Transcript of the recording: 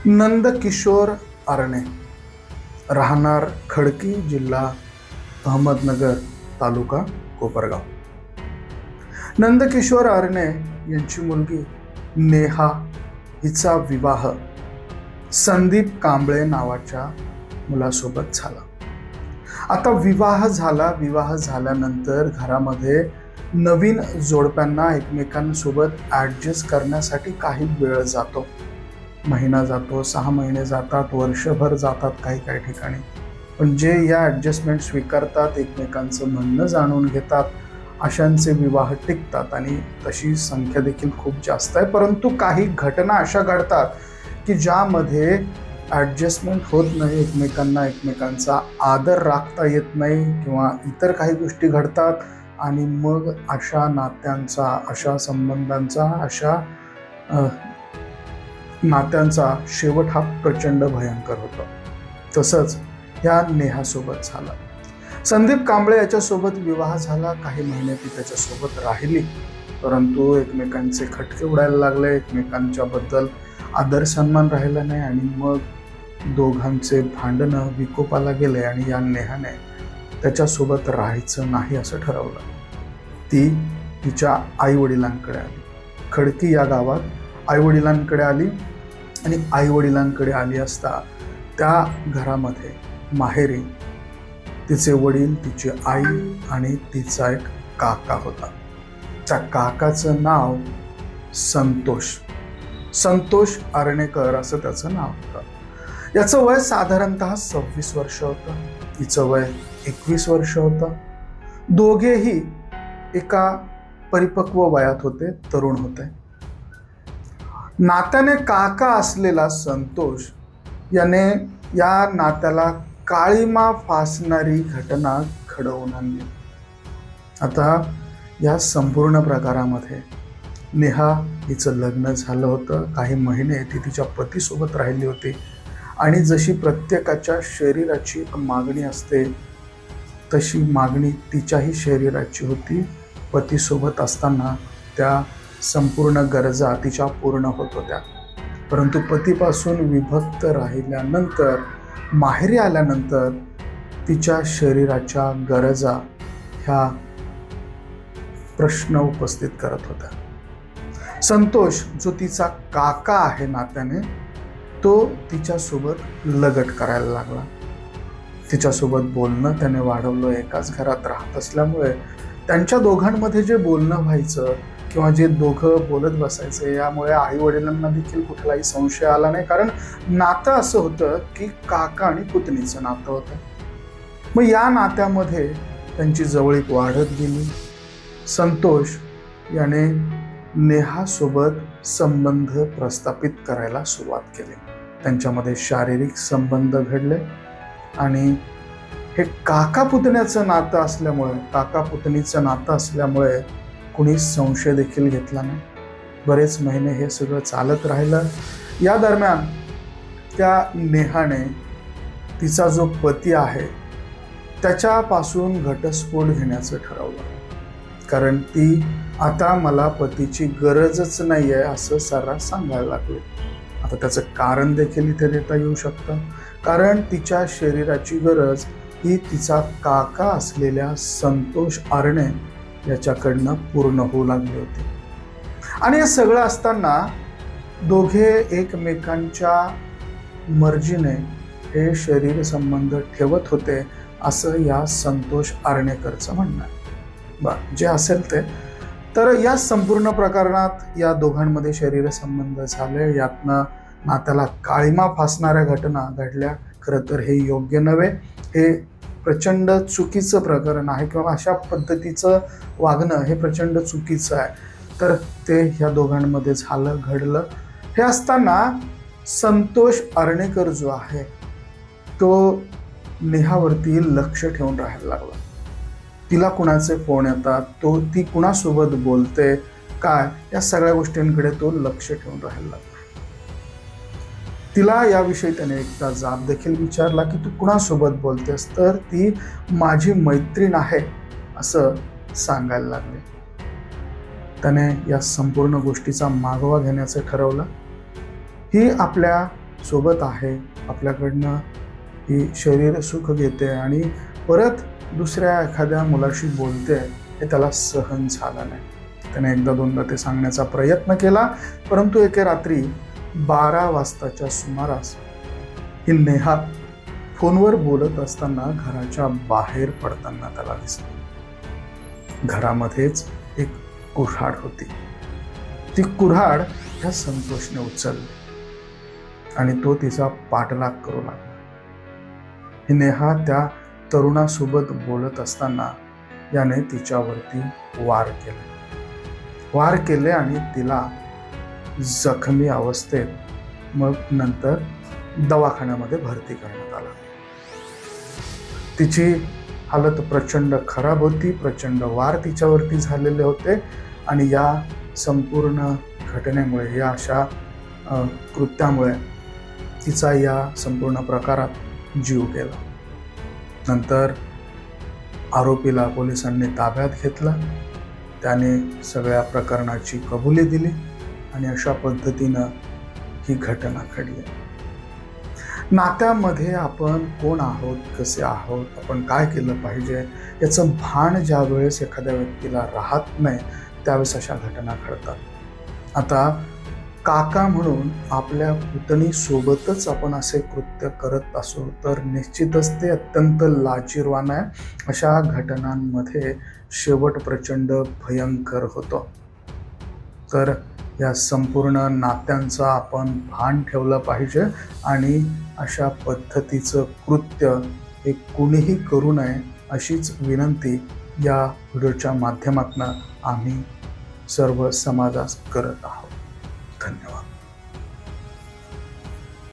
नंदकिशोर आरणे, राहणार खडकी, जिल्हा अहमदनगर, तालुका कोपरगाव. नंदकिशोर आरणे यांची मुलगी नेहा हिचा विवाह संदीप कांबळे नावाच्या मुलासोबत झाला. आता विवाह झाल्यानंतर घरामध्ये नवीन जोडप्यांना एकमेकांसोबत ॲडजस्ट करण्यासाठी काही वेळ जातो. महिना जातो, 6 महिने जातात, वर्षभर जातात काही ठिकाणी. पण जे या ॲडजस्टमेंट स्वीकारतात, एकमेकांचं म्हणणं जाणून घेतात, अशांचे विवाह टिकतात आणि तशी संख्या देखील खूप जास्त आहे. परंतु काही घटना अशा घडतात की ज्यामध्ये ॲडजस्टमेंट होत नाही, एकमेकांचा आदर राखता येत नाही किंवा इतर काही गोष्टी घडतात आणि मग अशा नात्यांचा, अशा संबंधांचा, अशा नात्यांचा शेवट हा प्रचंड भयंकर होतो. तसंच ह्या नेहासोबत झाला. संदीप कांबळे याच्यासोबत विवाह झाला. काही महिने ती त्याच्यासोबत राहिली, परंतु एकमेकांचे खटके उडायला लागले, एकमेकांच्या बद्दल आदर सन्मान राहिला नाही आणि मग दोघांचे भांडणं विकोपाला गेले आणि या नेहाने त्याच्यासोबत राहायचं नाही असं ठरवलं. ती तिच्या आईवडिलांकडे आली. खडकी या गावात आईवडिलांकडे आली आणि आईवडिलांकडे आली असता त्या घरामध्ये माहेरी तिचे वडील, तिची आई आणि तिचा एक काका होता. त्या काकाचं नाव संतोष आरणेकर असं त्याचं नाव होतं. याचं वय साधारणतः 26 वर्ष होतं. तिचं वय 21 वर्ष होतं. दोघेही एका परिपक्व वयात होते, तरुण होते. नात्याने काका असलेला संतोष याने या नात्याला काळीमा फासणारी घटना घडवून आणली. आता या संपूर्ण प्रकारामध्ये नेहा हिचं लग्न झालं होतं. काही महिने ती तिच्या पतीसोबत राहिली होती आणि जशी प्रत्येकाच्या शरीराची मागणी असते तशी मागणी तिच्याही शरीराची होती. पतीसोबत असताना त्या संपूर्ण गरजा तिच्या पूर्ण होत होत्या. परंतु पतीपासून विभक्त राहिल्यानंतर, माहेरी आल्यानंतर तिच्या शरीराच्या गरजा ह्या प्रश्न उपस्थित करत होत्या. संतोष जो तिचा काका आहे नात्याने, तो तिच्यासोबत लगट करायला लागला. तिच्यासोबत बोलणं त्याने वाढवलं. एकाच घरात राहत असल्यामुळे त्यांच्या दोघांमध्ये जे बोलणं व्हायचं किंवा जे दोघं बोलत बसायचे, यामुळे आई वडिलांना देखील कुठलाही संशय आला नाही. कारण नातं असं होतं की काका आणि पुतणीचं नातं होतं. मग या नात्यामध्ये त्यांची जवळीक वाढत गेली. संतोष याने नेहासोबत संबंध प्रस्थापित करायला सुरुवात केली. त्यांच्यामध्ये शारीरिक संबंध घडले आणि हे काका पुतणीचं नातं असल्यामुळे कुणी संशय देखील घेतला नाही. बरेच महिने हे सगळं चालत राहिलं. या दरम्यान त्या नेहाने तिचा जो पती आहे त्याच्यापासून घटस्फोट घेण्याचं ठरवलं. कारण ती आता मला पतीची गरजच नाही आहे असं सर्रास सांगायला लागली. आता त्याचं कारण देखील इथे देता येऊ शकतं. कारण तिच्या शरीराची गरज ही तिचा काका असलेल्या संतोष आरणे याच्याकडनं पूर्ण होऊ लागली होती. आणि हे सगळं असताना दोघे एकमेकांच्या मर्जीने हे शरीर संबंध ठेवत होते असं या संतोष आरणेकरचं म्हणणं आहे. जे असेल ते. तर या संपूर्ण प्रकरणात या दोघांमध्ये शरीर संबंध झाले. यातनं नात्याला काळीमा फासणाऱ्या घटना घडल्या. खरं तर हे योग्य नव्हे. हे प्रचंड चुकीचं प्रकरण आहे किंवा अशा पद्धतीचं वागणं हे प्रचंड चुकीचं आहे. तर ते ह्या दोघांमध्ये झालं, घडलं. हे असताना संतोष आरणेकर जो आहे तो नेहावरती लक्ष ठेवून राहायला लागला. तिला कुणाचे फोन येतात, ती कुणासोबत बोलते, काय, या सगळ्या गोष्टींकडे तो लक्ष ठेवून राहायला लागला. तिला याविषयी त्याने एकदा जाब देखील विचारला की तू कुणासोबत बोलतेस, तर ती माझी मैत्रीण आहे असं सांगायला लागले. त्याने या संपूर्ण गोष्टीचा मागोवा घेण्याचं ठरवलं. ही आपल्या सोबत आहे, आपल्याकडनं ही शरीर सुख घेते आणि परत दुसऱ्या एखाद्या मुलाशी बोलते, हे त्याला सहन झालं नाही. त्याने एकदा दोनदा ते सांगण्याचा प्रयत्न केला, परंतु एके रात्री 12 वाजताच्या सुमारास ही नेहा फोनवर बोलत असताना घराच्या बाहेर पडताना त्याला दिसली. घरामध्येच एक कुऱ्हाड होती. ती कुऱ्हाड ह्या संतोषने उचलली आणि तो तिचा पाठलाग करू लागला. ही नेहा त्या तरुणासोबत बोलत असताना याने तिच्यावरती वार केले आणि तिला जखमी अवस्थेत मग नंतर दवाखान्यामध्ये भरती करण्यात आला. तिची हालत प्रचंड खराब होती. प्रचंड वार तिच्यावरती झालेले होते आणि या संपूर्ण घटनेमुळे, या अशा कृत्यामुळे तिचा या संपूर्ण प्रकारात जीव गेला. नंतर आरोपीला पोलिसांनी ताब्यात घेतलं. त्याने सगळ्या प्रकरणाची कबुली दिली आणि अशा पद्धतीनं ही घटना घडली. नात्यामध्ये आपण कोण आहोत, कसे आहोत, आपण काय केलं पाहिजे याचं भान ज्या वेळेस एखाद्या व्यक्तीला राहत नाही, त्यावेळेस अशा घटना घडतात. आता काका म्हणून आपल्या पुतणीसोबतच आपण असे कृत्य करत असो तर निश्चितच ते अत्यंत लाजिरवाणं आहे. अशा घटनांमध्ये शेवट प्रचंड भयंकर होतो. तर या संपूर्ण नात्यांचं आपण भान ठेवलं पाहिजे आणि अशा पद्धतीचं कृत्य हे कुणीही करू नये अशीच विनंती या व्हिडिओच्या माध्यमातून आम्ही सर्व समाजास करत आहोत. धन्यवाद.